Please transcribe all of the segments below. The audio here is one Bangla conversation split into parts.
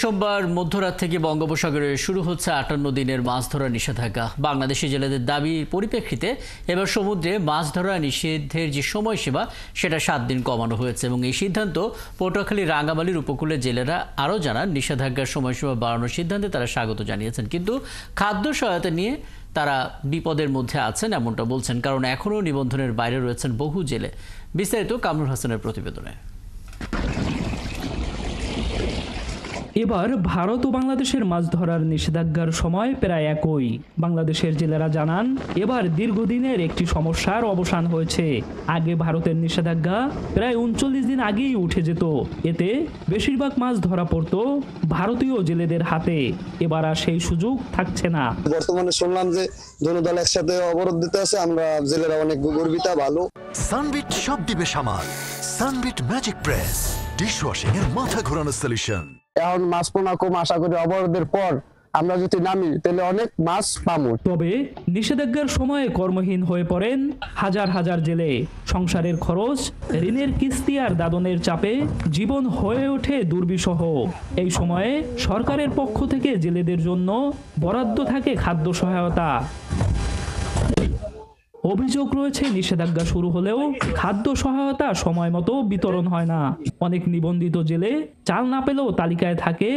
সোমবার মধ্যরাত থেকে বঙ্গোপসাগরে শুরু হচ্ছে ৫৮ দিনের মাছ ধরার নিষেধাজ্ঞা। বাংলাদেশি জেলেদের দাবির পরিপ্রেক্ষিতে এবার সমুদ্রে মাছ ধরা নিষেধের যে সময়সীমা সেটা ৭ দিন কমানো হয়েছে এবং এই সিদ্ধান্ত পটুয়াখালী রাঙ্গামালির উপকূলের জেলেরা আরও জানান নিষেধাজ্ঞার সময়সীমা বাড়ানোর সিদ্ধান্তে তারা স্বাগত জানিয়েছেন, কিন্তু খাদ্য সহায়তা নিয়ে তারা বিপদের মধ্যে আছেন এমনটা বলছেন, কারণ এখনও নিবন্ধনের বাইরে রয়েছেন বহু জেলে। বিস্তারিত কামরুল হাসানের প্রতিবেদনে। এবার ভারত ও বাংলাদেশের মাছ ধরার নিষেধাজ্ঞার সময় প্রায় একই। বাংলাদেশের জেলেরা জানান এবার দীর্ঘদিনের একটি সমস্যার অবসান হয়েছে। আগে ভারতের নিষেধাজ্ঞা প্রায় ৩৯ দিন আগেই উঠে যেত, এতে বেশিরভাগ মাছ ধরা পড়ত ভারতীয় জেলেদের হাতে। এবার আর সেই সুযোগ থাকছে না। বর্তমানে শুনলাম যে দুটো দল একসাথে অবরোধ দিতে আছে, আমরা জেলেরা অনেক গর্বিত। ভালো সানবিট সব দিবে সামাল। সানবিট ম্যাজিক প্রেস ডিশওয়াশিং এর মাথা ঘোরানো সলিউশন। এখন মাছ পোনা কম, আশা করি অবরোধের পর আমরা যদি নামি তাহলে অনেক মাছ পাবো। তবে নিষেধাজ্ঞার সময়ে কর্মহীন হয়ে পড়েন হাজার হাজার জেলে। সংসারের খরচ, ঋণের কিস্তি আর দাদনের চাপে জীবন হয়ে ওঠে দুর্বিষহ। এই সময়ে সরকারের পক্ষ থেকে জেলেদের জন্য বরাদ্দ থাকে খাদ্য সহায়তা। অভিযোগ রয়েছে নিষেধাজ্ঞা শুরু হলেও খাদ্য সহায়তা সময় মতো বিতরণ হয় না। অনেক নিবন্ধিত জেলে চাল না পেলেও তালিকায় থাকে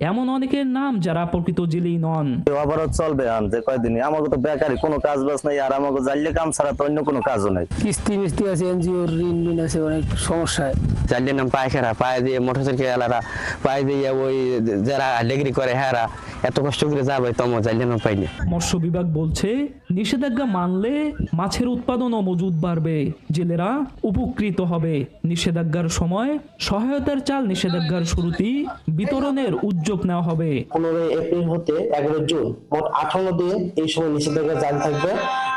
এমন অনেকের নাম যারা প্রকৃত জেলেই নন। অবরোধ চলবে যে কয়দিনই, আমাকে তো বেকারি কোনো কাজ বাজ নাই, আর আমাকে জানলে কাম ছাড়া তো অন্য কোনো কাজও নাই। কিস্তি মিস্তি আছে, এনজিওর ঋণ আছে, অনেক সমস্যায় জানলে নাম পায়খানা পায়ে দিয়ে মোটরসাইকেল এলারা পায়ে দিয়ে ওই যারা ডিগ্রি করে হ্যাঁ এত কষ্ট করে যাবে তম জানলে নাম পাইনি। মৎস্য বিভাগ বলছে নিষেধাজ্ঞা মানলে মাছের উৎপাদন ও মজুদ বাড়বে, জেলেরা উপকৃত হবে। নিষেধাজ্ঞার সময় সহায়তার চাল নিষেধাজ্ঞার শুরুতেই বিতরণের উদ্যোগ নেওয়া হবে। 15 এপ্রিল হতে 11 জুন মোট 58 দিন এই সময় নিষেধাজ্ঞা জারি থাকবে।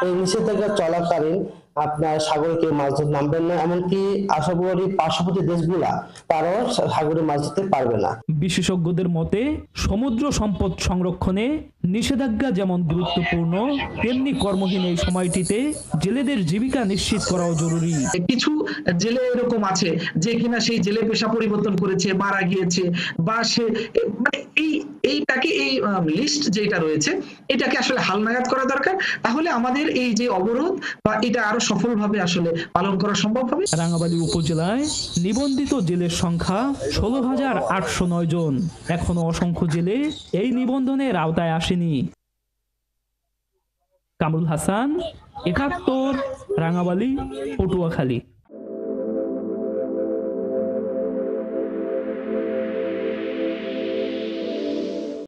এই নিষেধাজ্ঞা চলাকালীন আপনার সাগরে কেউ মাছ ধরতে নামবেন না, এমনকি আশা করি পার্শ্ববর্তী দেশগুলা তারাও সাগরে মাছ ধরতে পারবে না। বিশেষজ্ঞদের মতে সমুদ্র সম্পদ সংরক্ষণে নিষেধাজ্ঞা যেমন গুরুত্বপূর্ণ, তেমনি কর্মহীন এই সময়টিতে জেলেদের জীবিকা নিশ্চিত করাও জরুরি। কিছু জেলে এরকম আছে যে কিনা সেই জেলে পেশা পরিবর্তন করেছে, মারা গিয়েছে, বা সে মানে এইটাকে এই লিস্ট যেটা রয়েছে এটাকে আসলে হালনাগাদ করা দরকার। তাহলে আমাদের এই যে অবরোধ বা এটা আরো সফলভাবে আসলে পালন করা সম্ভব হবে। রাঙ্গামালী উপজেলায় নিবন্ধিত জেলের সংখ্যা 16,809 জন। এখনো অসংখ্য জেলে এই নিবন্ধনের আওতায় আসেনি। কামরুল হাসান, ৭১, রাঙ্গামালী, পটুয়াখালী।